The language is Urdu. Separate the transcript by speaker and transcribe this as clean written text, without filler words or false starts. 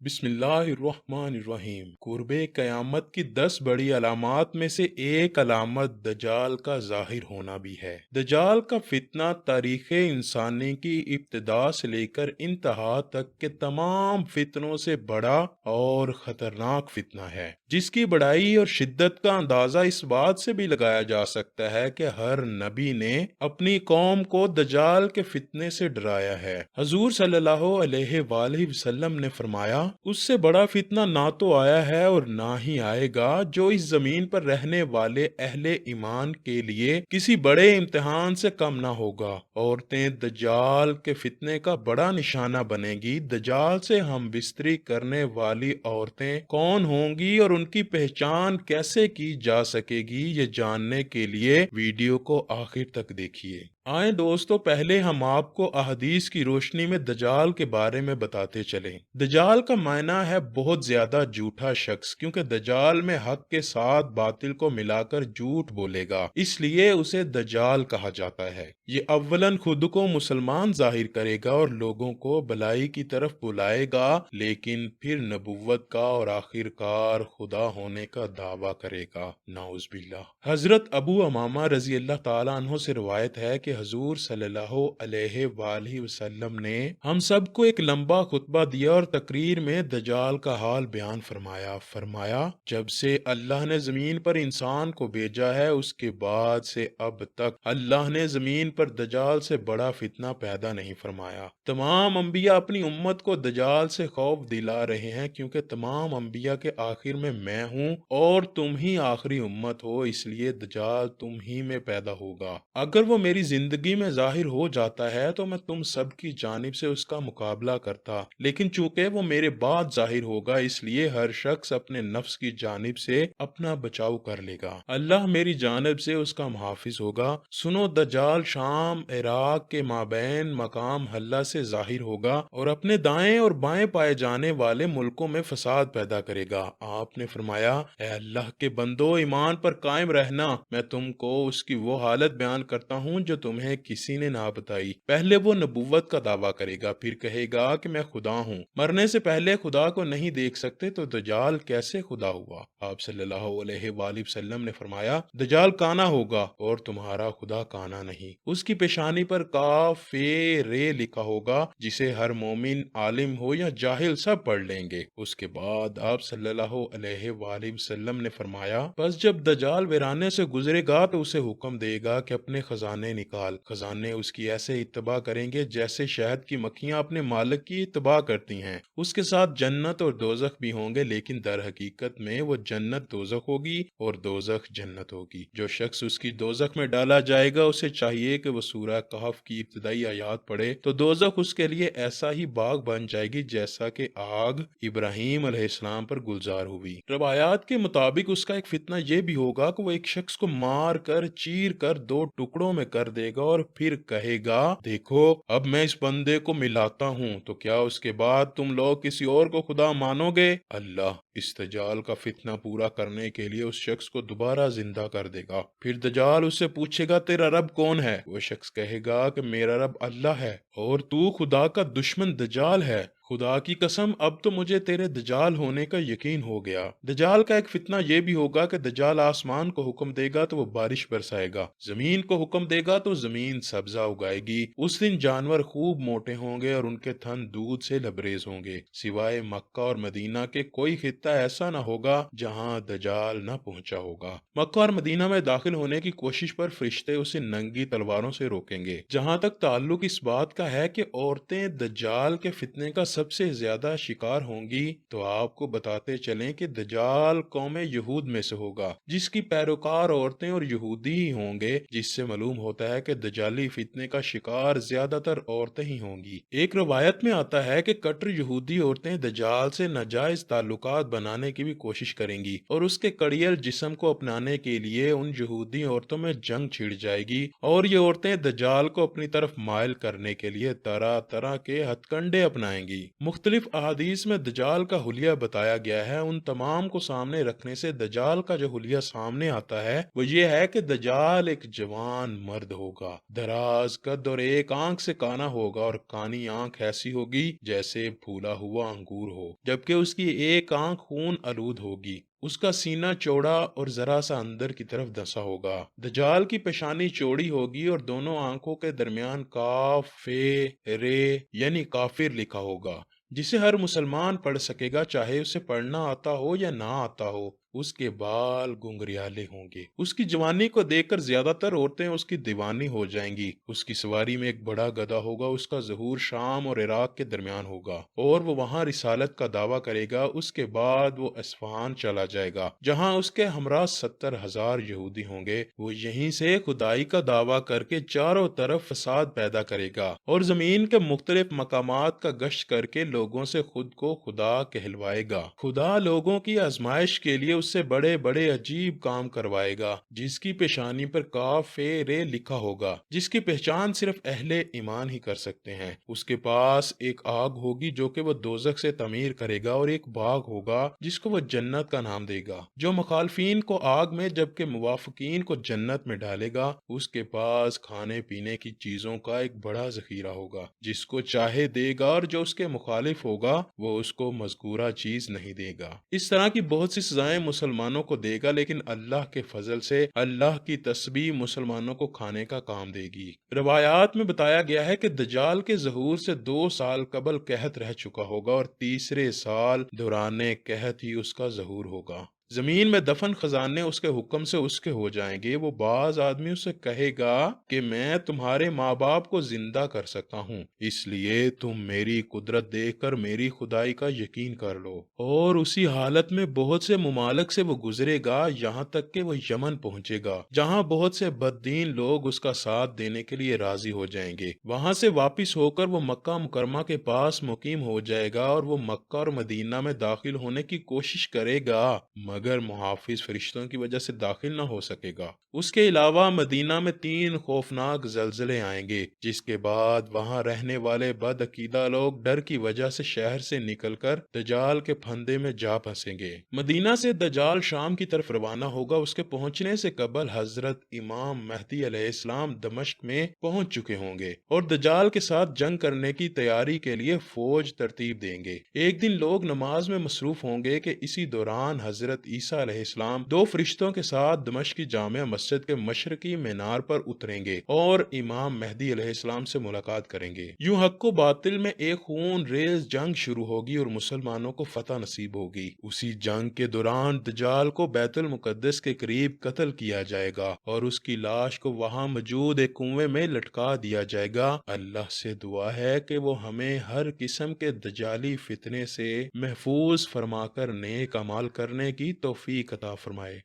Speaker 1: بسم اللہ الرحمن الرحیم۔ قرب قیامت کی 10 بڑی علامات میں سے ایک علامت دجال کا ظاہر ہونا بھی ہے۔ دجال کا فتنہ تاریخ انسانی کی ابتدا سے لے کر انتہا تک کے تمام فتنوں سے بڑا اور خطرناک فتنہ ہے، جس کی بڑائی اور شدت کا اندازہ اس بات سے بھی لگایا جا سکتا ہے کہ ہر نبی نے اپنی قوم کو دجال کے فتنے سے ڈرایا ہے۔ حضور صلی اللہ علیہ وآلہ وسلم نے فرمایا، اس سے بڑا فتنہ نہ تو آیا ہے اور نہ ہی آئے گا جو اس زمین پر رہنے والے اہل ایمان کے لیے کسی بڑے امتحان سے کم نہ ہوگا۔ عورتیں دجال کے فتنے کا بڑا نشانہ بنے گی۔ دجال سے ہم بستری کرنے والی عورتیں کون ہوں گی اور ان کی پہچان کیسے کی جا سکے گی، یہ جاننے کے لیے ویڈیو کو آخر تک دیکھیے۔ آئیں دوستو، پہلے ہم آپ کو احادیث کی روشنی میں دجال کے بارے میں بتاتے چلیں۔ دجال کا معنی ہے بہت زیادہ جھوٹا شخص، کیونکہ دجال میں حق کے ساتھ باطل کو ملا کر جھوٹ بولے گا، اس لیے اسے دجال کہا جاتا ہے۔ یہ اولاً خود کو مسلمان ظاہر کرے گا اور لوگوں کو بھلائی کی طرف بلائے گا، لیکن پھر نبوت کا اور آخر کار خدا ہونے کا دعویٰ کرے گا، نعوذ باللہ۔ حضرت ابو امامہ رضی اللہ تعالیٰ عنہ سے روایت ہے کہ حضور صلی اللہ علیہ وآلہ وسلم نے ہم سب کو ایک لمبا خطبہ دیا اور تقریر میں دجال کا حال بیان فرمایا جب سے اللہ نے زمین پر انسان کو بھیجا ہے، اس کے بعد سے اب تک اللہ نے زمین پر دجال سے بڑا فتنہ پیدا نہیں فرمایا۔ تمام انبیاء اپنی امت کو دجال سے خوف دلا رہے ہیں، کیونکہ تمام انبیاء کے آخر میں ہوں اور تم ہی آخری امت ہو، اس لیے دجال تم ہی میں پیدا ہوگا۔ اگر وہ میری زندگی میں ظاہر ہو جاتا ہے تو میں تم سب کی جانب سے اس کا مقابلہ کرتا، لیکن چونکہ وہ میرے بعد ظاہر ہوگا، اس لیے ہر شخص اپنے نفس کی جانب سے اپنا بچاؤ کر لے گا۔ اللہ میری جانب سے اس کا محافظ ہوگا۔ سنو، دجال شام عراق کے مابین مقام حلہ سے ظاہر ہوگا اور اپنے دائیں اور بائیں پائے جانے والے ملکوں میں فساد پیدا کرے گا۔ آپ نے فرمایا، اے اللہ کے بندو، ایمان پر قائم رہنا، میں تم کو اس کی وہ حالت بیان کرتا ہوں جو تمہیں کسی نے نہ بتائی۔ پہلے وہ نبوت کا دعویٰ کرے گا، پھر کہے گا کہ میں خدا ہوں۔ مرنے سے پہلے خدا کو نہیں دیکھ سکتے تو دجال کیسے خدا ہوا؟ آپ صلی اللہ علیہ وآلہ وسلم نے فرمایا، دجال کانا ہوگا اور تمہارا خدا کانا نہیں۔ اس کی پیشانی پر کاف رے لکھا ہوگا، جسے ہر مومن، عالم ہو یا جاہل، سب پڑھ لیں گے۔ اس کے بعد آپ صلی اللہ علیہ وآلہ وسلم نے فرمایا، پس جب دجال ویرانے سے گزرے گا تو اسے حکم دے گا کہ اپنے خزانے نکال۔ خزانے اس کی ایسے اتباع کریں گے جیسے شہد کی مکھیاں اپنے مالک کی اتباع کرتی ہیں۔ اس کے ساتھ جنت اور دوزخ بھی ہوں گے، لیکن در حقیقت میں وہ جنت دوزخ ہوگی اور دوزخ جنت ہوگی۔ جو شخص اس کی دوزخ میں ڈالا جائے گا، اسے چاہیے کہ وہ سورہ کہف کی ابتدائی آیات پڑھے، تو دوزخ اس کے لیے ایسا ہی باغ بن جائے گی جیسا کہ آگ ابراہیم علیہ السلام پر گلزار ہوئی۔ روایات کے مطابق اس کا ایک فتنہ یہ بھی ہوگا کہ وہ ایک شخص کو مار کر، چیر کر 2 ٹکڑوں میں کر دے گا اور پھر کہے گا، دیکھو اب میں اس بندے کو ملاتا ہوں، تو کیا اس کے بعد تم لوگ کسی اور کو خدا مانو گے؟ اللہ اس دجال کا فتنہ پورا کرنے کے لیے اس شخص کو دوبارہ زندہ کر دے گا۔ پھر دجال اس سے پوچھے گا، تیرا رب کون ہے؟ وہ شخص کہے گا کہ میرا رب اللہ ہے اور تو خدا کا دشمن دجال ہے۔ خدا کی قسم، اب تو مجھے تیرے دجال ہونے کا یقین ہو گیا۔ دجال کا ایک فتنہ یہ بھی ہوگا کہ دجال آسمان کو حکم دے گا تو وہ بارش برسائے گا، زمین کو حکم دے گا تو زمین سبزہ اگائے گی۔ اس دن جانور خوب موٹے ہوں گے اور ان کے تھن دودھ سے لبریز ہوں گے۔ سوائے مکہ اور مدینہ کے کوئی خطہ ایسا نہ ہوگا جہاں دجال نہ پہنچا ہوگا۔ مکہ اور مدینہ میں داخل ہونے کی کوشش پر فرشتے اسے ننگی تلواروں سے روکیں گے۔ جہاں تک تعلق اس بات کا ہے کہ عورتیں دجال کے فتنے کا سب سے زیادہ شکار ہوں گی، تو آپ کو بتاتے چلیں کہ دجال قوم یہود میں سے ہوگا، جس کی پیروکار عورتیں اور یہودی ہی ہوں گے، جس سے معلوم ہوتا ہے کہ دجالی فتنے کا شکار زیادہ تر عورتیں ہی ہوں گی۔ ایک روایت میں آتا ہے کہ کٹر یہودی عورتیں دجال سے ناجائز تعلقات بنانے کی بھی کوشش کریں گی اور اس کے کڑیل جسم کو اپنانے کے لیے ان یہودی عورتوں میں جنگ چھڑ جائے گی، اور یہ عورتیں دجال کو اپنی طرف مائل کرنے کے لیے طرح طرح کے ہتھ کنڈے اپنائیں گی۔ مختلف احادیث میں دجال کا حلیہ بتایا گیا ہے۔ ان تمام کو سامنے رکھنے سے دجال کا جو حلیہ سامنے آتا ہے وہ یہ ہے کہ دجال ایک جوان مرد ہوگا، دراز قد اور ایک آنکھ سے کانا ہوگا، اور کانی آنکھ ایسی ہوگی جیسے پھولا ہوا انگور ہو، جبکہ اس کی ایک آنکھ خون آلود ہوگی۔ اس کا سینہ چوڑا اور ذرا سا اندر کی طرف دھنسا ہوگا۔ دجال کی پیشانی چوڑی ہوگی اور دونوں آنکھوں کے درمیان کاف فے رے یعنی کافر لکھا ہوگا، جسے ہر مسلمان پڑھ سکے گا، چاہے اسے پڑھنا آتا ہو یا نہ آتا ہو۔ اس کے بال گنگریالے ہوں گے۔ اس کی جوانی کو دیکھ کر زیادہ تر عورتیں اس کی دیوانی ہو جائیں گی۔ اس کی سواری میں ایک بڑا گدھا ہوگا۔ اس کا ظہور شام اور عراق کے درمیان ہوگا اور وہ وہاں رسالت کا دعویٰ کرے گا۔ اس کے بعد وہ اصفہان چلا جائے گا، جہاں اس کے ہمراہ 70,000 یہودی ہوں گے۔ وہ یہیں سے خدائی کا دعویٰ کر کے چاروں طرف فساد پیدا کرے گا اور زمین کے مختلف مقامات کا گشت کر کے لوگوں سے خود کو خدا کہلوائے گا۔ خدا لوگوں کی آزمائش کے لیے اس سے بڑے بڑے عجیب کام کروائے گا، جس کی پیشانی پر کاف فے رے لکھا ہوگا، جس کی پہچان صرف اہل ایمان ہی کر سکتے ہیں۔ اس کے پاس ایک آگ ہوگی جو کہ وہ دوزخ سے تعمیر کرے گا، اور ایک باغ ہوگا جس کو وہ جنت کا نام دے گا، جو مخالفین کو آگ میں جبکہ موافقین کو جنت میں ڈالے گا۔ اس کے پاس کھانے پینے کی چیزوں کا ایک بڑا ذخیرہ ہوگا، جس کو چاہے دے گا، اور جو اس کے مخالف ہوگا وہ اس کو مذکورہ چیز نہیں دے گا۔ اس طرح کی بہت سی سزائیں مسلمانوں کو دے گا، لیکن اللہ کے فضل سے اللہ کی تسبیح مسلمانوں کو کھانے کا کام دے گی۔ روایات میں بتایا گیا ہے کہ دجال کے ظہور سے 2 سال قبل قحط رہ چکا ہوگا، اور تیسرے سال دوران قحط ہی اس کا ظہور ہوگا۔ زمین میں دفن خزانے اس کے حکم سے اس کے ہو جائیں گے۔ وہ بعض آدمی اسے کہے گا کہ میں تمہارے ماں باپ کو زندہ کر سکتا ہوں، اس لیے تم میری قدرت دیکھ کر میری خدائی کا یقین کر لو۔ اور اسی حالت میں بہت سے ممالک سے وہ گزرے گا، یہاں تک کہ وہ یمن پہنچے گا، جہاں بہت سے بددین لوگ اس کا ساتھ دینے کے لیے راضی ہو جائیں گے۔ وہاں سے واپس ہو کر وہ مکہ مکرمہ کے پاس مقیم ہو جائے گا، اور وہ مکہ اور مدینہ میں داخل ہونے کی کوشش کرے گا، مگر محافظ فرشتوں کی وجہ سے داخل نہ ہو سکے گا۔ اس کے علاوہ مدینہ میں 3 خوفناک زلزلے آئیں گے، جس کے بعد وہاں رہنے والے بد عقیدہ لوگ ڈر کی وجہ سے شہر سے نکل کر دجال کے پھندے میں جا پھنسیں گے۔ مدینہ سے دجال شام کی طرف روانہ ہوگا۔ اس کے پہنچنے سے قبل حضرت امام مہدی علیہ السلام دمشق میں پہنچ چکے ہوں گے اور دجال کے ساتھ جنگ کرنے کی تیاری کے لیے فوج ترتیب دیں گے۔ ایک دن لوگ نماز میں مصروف ہوں گے کہ اسی دوران حضرت عیسیٰ علیہ السلام 2 فرشتوں کے ساتھ دمشق کی جامع مسجد کے مشرقی مینار پر اتریں گے اور امام مہدی علیہ السلام سے ملاقات کریں گے۔ یوں حق و باطل میں ایک خون ریز جنگ شروع ہوگی اور مسلمانوں کو فتح نصیب ہوگی۔ اسی جنگ کے دوران دجال کو بیت المقدس کے قریب قتل کیا جائے گا اور اس کی لاش کو وہاں موجود ایک کنویں میں لٹکا دیا جائے گا۔ اللہ سے دعا ہے کہ وہ ہمیں ہر قسم کے دجالی فتنے سے محفوظ فرما کر نیک اعمال کرنے کی توفیق عطا فرمائے۔